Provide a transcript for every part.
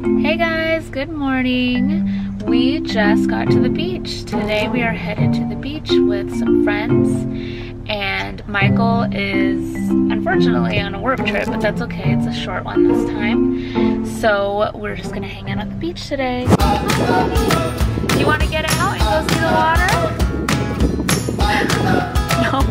Hey guys, good morning. We just got to the beach. Today we are headed to the beach with some friends, and Michael is unfortunately on a work trip, but that's okay. It's a short one this time. So we're just gonna hang out at the beach today. You wanna get out and go see the water? No.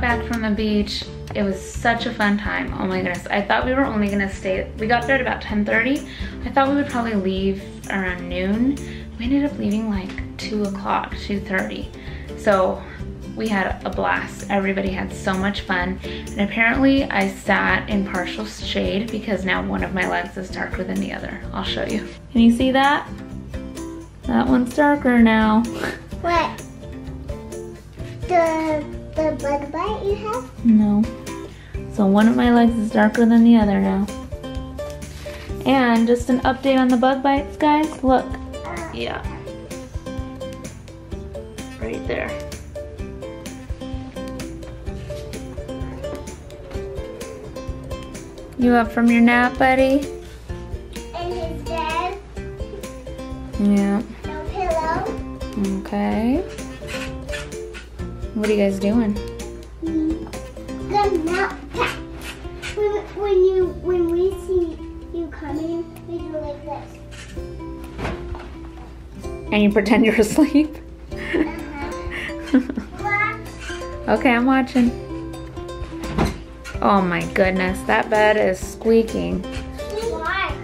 Back from the beach. It was such a fun time. Oh my goodness. I thought we were only gonna stay, we got there at about 10:30. I thought we would probably leave around noon. We ended up leaving like 2 o'clock, 2:30. So we had a blast. Everybody had so much fun. And apparently I sat in partial shade because now one of my legs is darker than the other. I'll show you. Can you see that? That one's darker now. What? The bug bite you have? No. So one of my legs is darker than the other now. And just an update on the bug bites, guys. Look. Yeah. Right there. You up from your nap, buddy? And his bed. Yeah. No pillow. Okay. What are you guys doing? The nap pack. When we see you coming, we do like this. And you pretend you're asleep? Okay, I'm watching. Oh my goodness, that bed is squeaking. Why?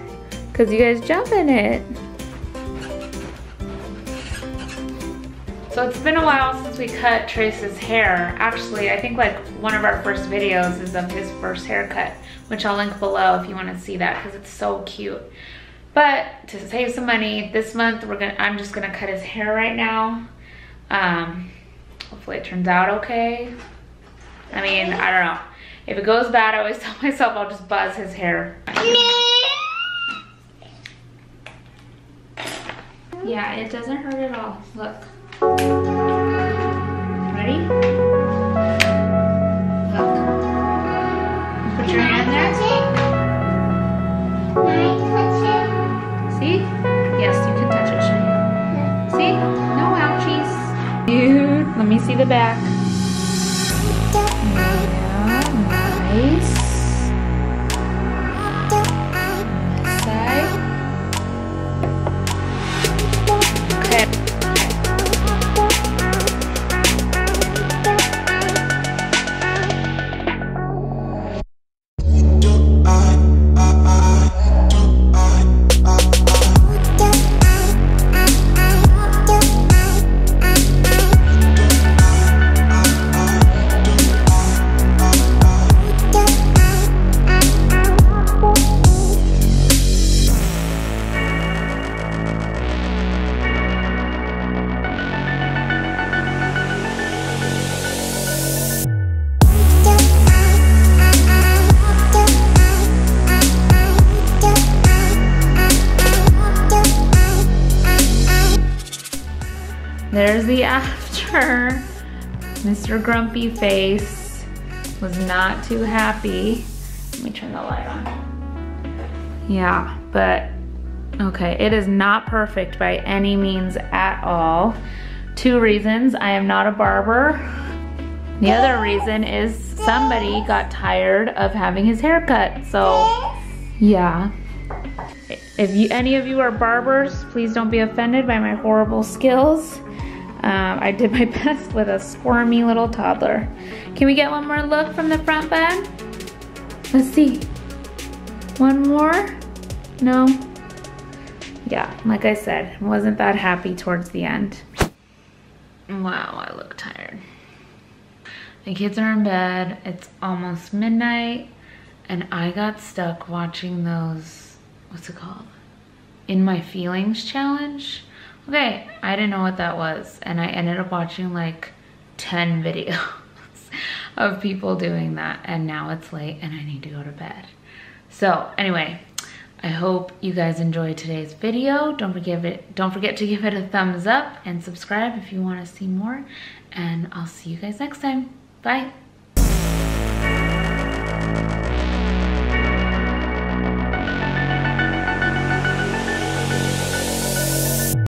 Because you guys jump in it. So it's been a while since we cut Trace's hair. Actually, I think like one of our first videos is of his first haircut, which I'll link below if you want to see that because it's so cute. But to save some money, this month I'm just gonna cut his hair right now. Hopefully it turns out okay. I mean, I don't know. If it goes bad, I always tell myself I'll just buzz his hair. Yeah, it doesn't hurt at all. Look. Ready? Look. Put your hand there. See? Yes, you can touch it, Shane. See? No ouchies. Dude, let me see the back. Yeah, nice. Side. Okay. is the after. Mr. Grumpy Face was not too happy. Let me turn the light on. Yeah, but okay, it is not perfect by any means at all. 2 reasons: I am not a barber. The other reason is somebody got tired of having his hair cut. So yeah, if any of you are barbers, please don't be offended by my horrible skills. I did my best with a squirmy little toddler. Can we get one more look from the front, bud? Let's see. One more? No? Yeah, like I said, wasn't that happy towards the end. Wow, I look tired. The kids are in bed, it's almost midnight, and I got stuck watching those, what's it called? In My Feelings challenge. Okay, I didn't know what that was, and I ended up watching like 10 videos of people doing that, and now it's late and I need to go to bed. So anyway, I hope you guys enjoyed today's video. Don't forget to give it a thumbs up and subscribe if you want to see more, and I'll see you guys next time. Bye.